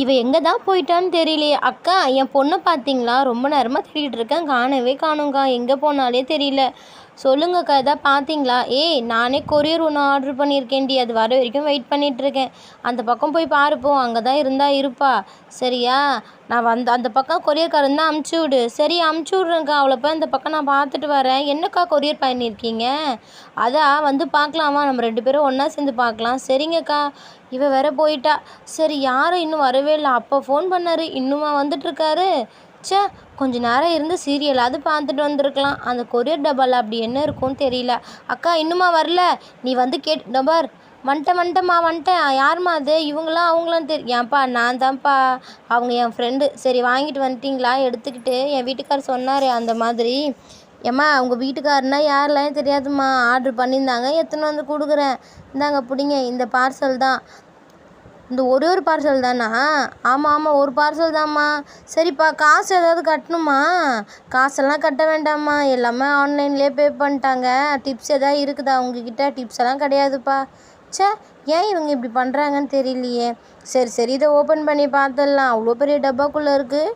இவ எங்கே தான் போயிட்டான்னு தெரியலையே. அக்கா, என் பொண்ணை பார்த்தீங்களா? ரொம்ப நேரமாக தேடிட்டு இருக்கேன், காணவே காணுங்க்கா. எங்கே போனாலே தெரியல. சொல்லுங்கக்கா, எதாவது பார்த்தீங்களா? ஏய், நானே கொரியர் ஒன்று ஆர்டர் பண்ணியிருக்கேன்டி, அது வர வரைக்கும் வெயிட் பண்ணிகிட்ருக்கேன். அந்த பக்கம் போய் பாருப்போ, அங்கே தான் இருந்தால் இருப்பா. சரியா? நான் அந்த பக்கம் கொரியர்காரன் தான் அமுச்சு விடு. சரி, அமுச்சு விட்றேங்க்கா. அவளை போய் அந்த பக்கம் நான் பார்த்துட்டு வரேன். என்னக்கா கொரியர் பண்ணியிருக்கீங்க? அதான் வந்து பார்க்கலாமா? நம்ம 2 பேரும் ஒன்றா சேர்ந்து பார்க்கலாம். சரிங்கக்கா. இவ வேற போயிட்டா. சரி, யாரும் இன்னும் வரவே இல்லை. அப்போ ஃபோன் பண்ணாரு, இன்னுமா வந்துட்டுருக்காரு? ச்சே, கொஞ்ச நேரம் இருந்து சீரியலாவது பார்த்துட்டு வந்திருக்கலாம். அந்த கொரியர் டப்பாவில் அப்படி என்ன இருக்கும்னு தெரியல. அக்கா, இன்னுமா வரல? நீ வந்து டபார். வந்துட்டேன். யாரும்மா அது? இவங்களாம் அவங்களாம் ஏன்ப்பா, நான் தான்ப்பா. அவங்க என் ஃப்ரெண்டு. சரி, வாங்கிட்டு வந்துட்டிங்களா? எடுத்துக்கிட்டு என் வீட்டுக்கார் சொன்னார் அந்த மாதிரி. ஏம்மா, உங்கள் வீட்டுக்காரனா யாரெல்லாம் தெரியாதும்மா. ஆர்டர் பண்ணியிருந்தாங்க, எடுத்துன்னு வந்து கொடுக்குறேன். இந்தாங்க பிடிங்க, இந்த பார்சல் தான். இந்த ஒரு பார்சல் தானா? ஆமாம், ஒரு பார்சல் தான்மா. சரிப்பா, காசு ஏதாவது கட்டணுமா? காசெல்லாம் கட்ட வேண்டாம்மா, எல்லாமே ஆன்லைன்லேயே பே பண்ணிட்டாங்க. டிப்ஸ் எதாவது இருக்குதா உங்ககிட்ட? டிப்ஸ் எல்லாம் கிடையாதுப்பா. ச்சே, ஏன் இவங்க இப்படி பண்ணுறாங்கன்னு தெரியலையே. சரி, இதை ஓப்பன் பண்ணி பார்த்துடலாம். அவ்வளோ பெரிய டப்பாக்குள்ளே இருக்குது.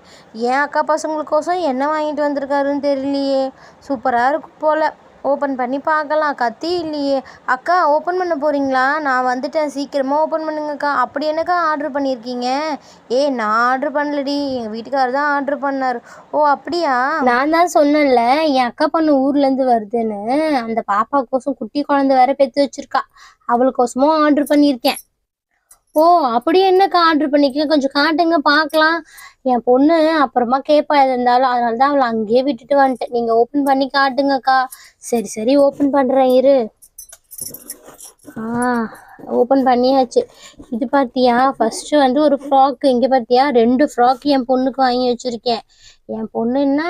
ஏன் அக்கா பசங்களுக்கோசம் என்ன வாங்கிட்டு வந்திருக்காருன்னு தெரியலையே. சூப்பராக இருக்கும் போல். ஓப்பன் பண்ணி பார்க்கலாம். கத்தி இல்லையே. அக்கா, ஓப்பன் பண்ண போகிறீங்களா? நான் வந்துட்டேன், சீக்கிரமாக ஓப்பன் பண்ணுங்கக்கா. அப்படி என்னக்கா ஆர்டர் பண்ணியிருக்கீங்க? நான் ஆர்டர் பண்ணலடி, எங்கள் வீட்டுக்காரர் தான் ஆர்டர் பண்ணார். ஓ, அப்படியா? நான் தான் சொன்னேன்ல, என் அக்கா பொண்ணு ஊர்லேருந்து வருதுன்னு. அந்த பாப்பாக்கோசம் குட்டி குழந்தை வேற பெற்று வச்சிருக்கா. அவளுக்கோசமும் ஆர்டர் பண்ணியிருக்கேன். ஓ, அப்படி என்னக்கா ஆர்டர் பண்ணிக்க? கொஞ்சம் காட்டுங்க பார்க்கலாம். என் பொண்ணு அப்புறமா கேட்பா எது இருந்தாலும், அதனால தான் அவளை அங்கேயே விட்டுட்டு வந்துட்டேன். நீங்கள் ஓப்பன் பண்ணி காட்டுங்கக்கா. சரி, ஓப்பன் பண்ணுறேன் இரு. ஓப்பன் பண்ணியாச்சு. இது பார்த்தியா? ஃபஸ்ட்டு வந்து ஒரு ஃப்ராக்கு. இங்கே பார்த்தியா? 2 ஃப்ராக் என் பொண்ணுக்கு வாங்கி வச்சுருக்கேன். என் பொண்ணு என்ன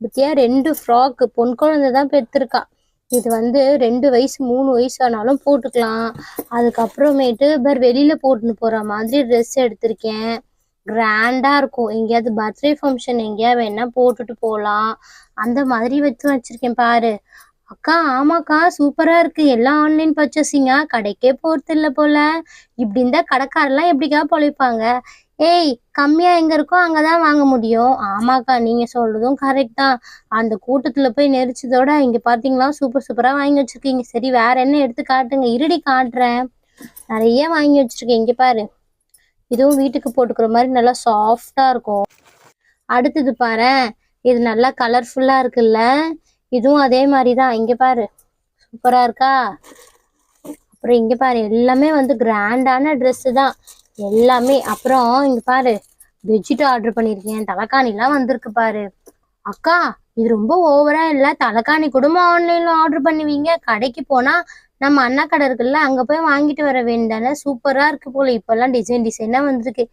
பார்த்தியா? 2 ஃப்ராக்கு. பொன் குழந்தை தான் பெற்றிருக்கா. இது வந்து 2 வயசு 3 வயசு ஆனாலும் போட்டுக்கலாம். அதுக்கப்புறமேட்டு வெளியில் போட்டுன்னு போகிற மாதிரி ட்ரெஸ் எடுத்திருக்கேன். கிராண்டாக இருக்கும். எங்கேயாவது பர்த்டே ஃபங்க்ஷன் எங்கேயாவது வேணா போட்டுட்டு போகலாம். அந்த மாதிரி வச்சுருக்கேன் பாரு. அக்கா, ஆமாக்கா, சூப்பராக இருக்குது. எல்லாம் ஆன்லைன் பர்ச்சேசிங்கா? கடைக்கே போகிறது இல்லை போல். இப்படி இருந்தால் கடைக்காரெல்லாம் எப்படிக்கா பொழைப்பாங்க? ஏய், கம்மியாக எங்கே இருக்கோ அங்கே தான் வாங்க முடியும். ஆமாக்கா, நீங்கள் சொல்கிறதும் கரெக்ட் தான். அந்த கூட்டத்தில் போய் நெரிச்சதோட இங்கே பார்த்தீங்களா, சூப்பராக வாங்கி வச்சுருக்கீங்க. சரி, வேறு என்ன எடுத்து காட்டுங்க. இருடி காட்டுறேன். நிறைய வாங்கி வச்சுருக்கேன். இங்கே பாரு. இதுவும் வீட்டுக்கு போட்டுக்கிற மாதிரி நல்லா சாஃப்டாக இருக்கும். அடுத்தது பாரு, இது நல்லா கலர்ஃபுல்லாக இருக்குல்ல. இதுவும் அதே மாதிரி தான். இங்கே பாரு, சூப்பராக இருக்கா? அப்புறம் இங்கே பாரு, எல்லாமே வந்து கிராண்டான ட்ரெஸ்ஸு தான் எல்லாமே. அப்புறம் இங்கே பாரு, பெட்ஷீட் ஆர்டர் பண்ணியிருக்கேன். தலைக்காணிலாம் வந்திருக்கு பாரு. அக்கா, இது ரொம்ப ஓவரா இல்லை? தலைக்காணி கூட ஆன்லைனில் ஆர்டர் பண்ணுவீங்க? கடைக்கு போனால் நம்ம அண்ணா கடை இருக்குல்ல, அங்கே போய் வாங்கிட்டு வர வேண்டியதானே? சூப்பராக இருக்குது போல். இப்போல்லாம் டிசைனாக வந்திருக்கு.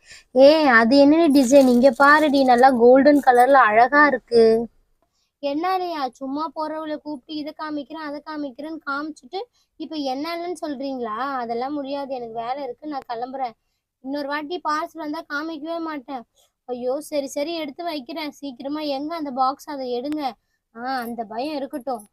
அது என்ன டிசைன்? இங்கே பாருடி, நல்லா கோல்டன் கலரில் அழகாக இருக்குது. என்னலையா, சும்மா போறவளை கூப்பிட்டு இதை காமிக்கிறேன் அதை காமிக்கிறேன்னு காமிச்சிட்டு இப்போ என்னன்னு சொல்றீங்களா? அதெல்லாம் முடியாது, எனக்கு வேலை இருக்கு, நான் கிளம்புறேன். இன்னொரு வாட்டி பார்சல் வந்தா காமிக்கவே மாட்டேன். ஐயோ, சரி எடுத்து வைக்கிறேன் சீக்கிரமா. எங்க அந்த பாக்ஸ்? அதை எடுங்க. அந்த பயம் இருக்கட்டும்.